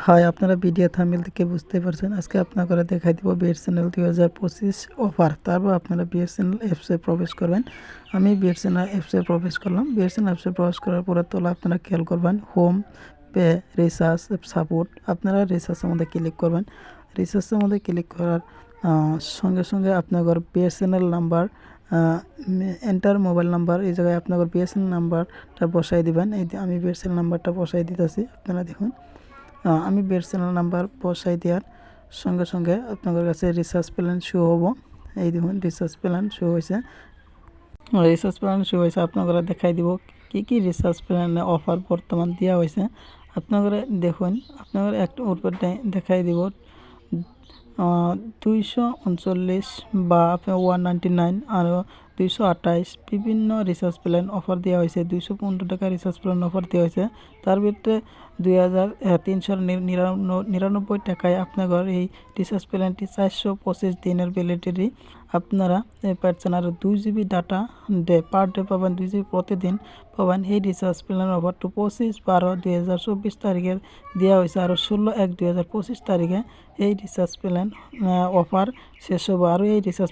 হয় আপনারা video thumbnail থেকে বুঝতে পারছেন। আজকে আপনাদের দেখাই দিব বিএসএনএল 2025 অফার। তারপর আপনারা বিএসএনএল অ্যাপসে প্রবেশ করবেন। আমি বিএসএনএল অ্যাপসে প্রবেশ করলাম। বিএসএনএল অ্যাপসে প্রবেশ করার পরে তোলা আপনারা খেয়াল করবেন হোম, পে, রিচার্জ, সাপোর্ট। আপনারা রিচার্জের মধ্যে ক্লিক করবেন। রিচার্জের মধ্যে ক্লিক করার সঙ্গে সঙ্গে আপনাদের BSNL number enter mobile number, এই জায়গায় আপনাদের বিএসএনএল নাম্বারটা বসাই দিবেন। এই আমি বিএসএনএল নাম্বারটা বসাই দিতেছি, আপনারা দেখুন। আমি বিএসএনএল নাম্বার বসাই দেওয়ার সঙ্গে সঙ্গে আপনাদের কাছে রিচার্জ প্ল্যান শো হব। এই দেখুন রিচার্জ প্ল্যান শো হয়েছে। আপনারা দেখাই দিব কি রিচার্জ প্ল্যানে অফার বর্তমান দেওয়া হয়েছে। আপনারা দেখুন, আপনারা একটা উপর দেখাই দিব 239 বা 199 আর 228 বিভিন্ন রিচার্জ প্ল্যান অফার দেওয়া হয়েছে। 215 টাকা রিচার্জ প্ল্যান অফার দেওয়া হয়েছে। তার ভিতরে 2399 টাকায় আপনাদের এই রিচার্জ প্ল্যানটি 425 দিনের ভ্যালিডিটি আপনারা পাচ্ছেন। আর 2 GB ডাটা পার ডে পাবেন, 2 GB প্রতিদিন পাবেন। এই রিচার্জ প্ল্যান অফারটি 25/12/2024 তারিখে দেওয়া হয়েছে। আর 16/1/2025 তারিখে এই রিচার্জ প্ল্যান অফার শেষ হবে। আর এই রিচার্জ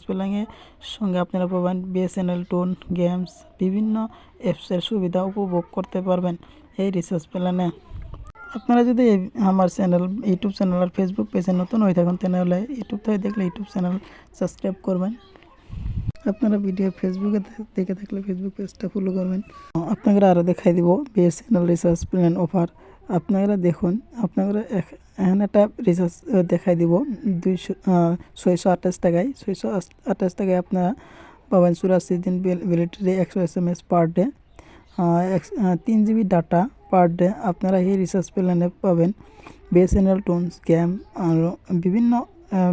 প্ল্যানের সঙ্গে আপনারা পাবেন বিএসএনএল টোন, গেমস, বিভিন্ন অ্যাপসের সুবিধা উপভোগ করতে পারবেন এই রিচার্জ প্ল্যানে। আপনারা যদি আমার ইউটিউব চ্যানেল আর ফেসবুক পেজে নতুন হয়ে থাকেন তাহলে ইউটিউব থেকে দেখলে ইউটিউব চ্যানেল সাবস্ক্রাইব করবেন। আপনারা ভিডিও ফেসবুকে দেখে থাকলে ফেসবুক পেজটা ফলো করবেন। আপনারা আরও দেখাই দিব বিএসএনএল রিচার্জ প্ল্যান অফার। আপনারা দেখুন, আপনারা এখানে একটা রিচার্জ দেখাই দিব 628 টাকায়। 628 টাকায় আপনারা পাবেন 84 দিন validity, 100 SMS per day, 3 GB data per day. আপনারা এই রিচার্জ প্ল্যানে পাবেন বিএসএনএল টোনস, গেম আর বিভিন্ন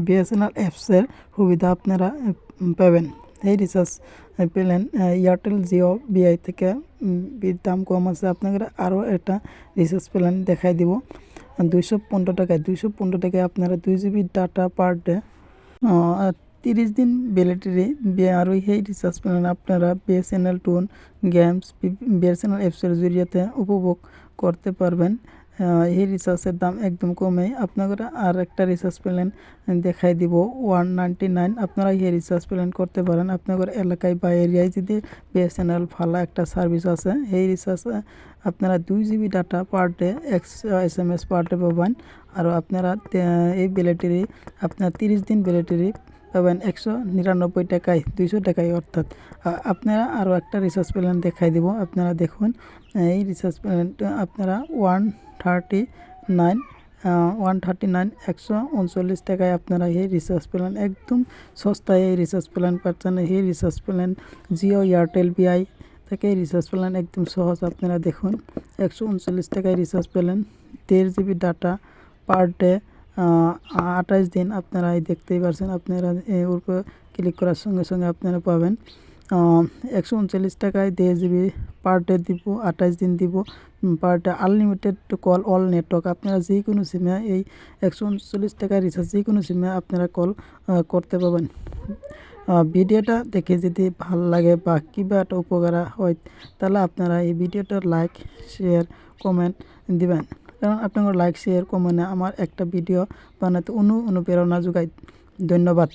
বিএসএনএল অ্যাপসের সুবিধা আপনারা পাবেন। এই রিচার্জ প্ল্যান এয়ারটেল, জিও, বিআই থেকে দাম কম আছে। আপনারা আরও একটা রিচার্জ প্ল্যান দেখাই দিব 215 টাকায়। 215 টাকায় আপনারা 2 GB ডাটা পার ডে, 30 দিন ভ্যালিডিটি। আর এই রিচার্জ প্ল্যান আপনারা বিএসএনএল টোন, গেমস, বিএসএনএল অ্যাপসের জরিয়াতে উপভোগ করতে পারবেন। এই রিচার্জের দাম একদম কমে। আপনারা আর একটা রিচার্জ প্ল্যান দেখাই দিব 199। আপনারা এই রিচার্জ প্ল্যান করতে পারেন। আপনাদের এলাকায় বা এরিয়ায় যদি বিএসএনএল ভালো একটা সার্ভিস আছে, এই রিচার্জ আপনারা 2 GB data per day, 100 SMS per day পাবেন। আর আপনারা এই ভ্যালিডিটি আপনার 30 দিন ভ্যালিডিটি পাবেন 199 টাকায়, 200 টাকায় অর্থাৎ। আপনারা আরও একটা রিচার্জ প্ল্যান দেখাই দিব। আপনারা দেখুন এই রিচার্জ প্ল্যানটা আপনারা 139 139 টাকায় আপনারা এই রিচার্জ প্ল্যান একদম সস্তায় এই রিচার্জ প্ল্যান পাচ্ছেন। এই রিচার্জ প্ল্যান জিও, এয়ারটেল, বিআই থেকে এই রিচার্জ প্ল্যান একদম সহজ। আপনারা দেখুন 139 টাকায় recharge plan, 1.5 GB data per day, 28 দিন। আপনারা দেখতেই পারছেন। আপনারা এর উপর ক্লিক করার সঙ্গে সঙ্গে আপনারা পাবেন 139 টাকায় 1.5 GB পার ডে দিব, 28 দিন দিব per day, unlimited call, all network. আপনারা যে কোনো সিমে এই 139 টাকায় রিচার্জ যে কোনো সিমে আপনারা কল করতে পাবেন। ভিডিওটা দেখে যদি ভালো লাগে বা কিবা একটা উপকার হয় তাহলে আপনারা এই ভিডিওটা লাইক, শেয়ার, কমেন্ট দিবেন। কারণ আপনার লাইক, শেয়ার, কমেন্টে আমার একটা ভিডিও বানাতে অনুপ্রেরণা যোগায়। ধন্যবাদ।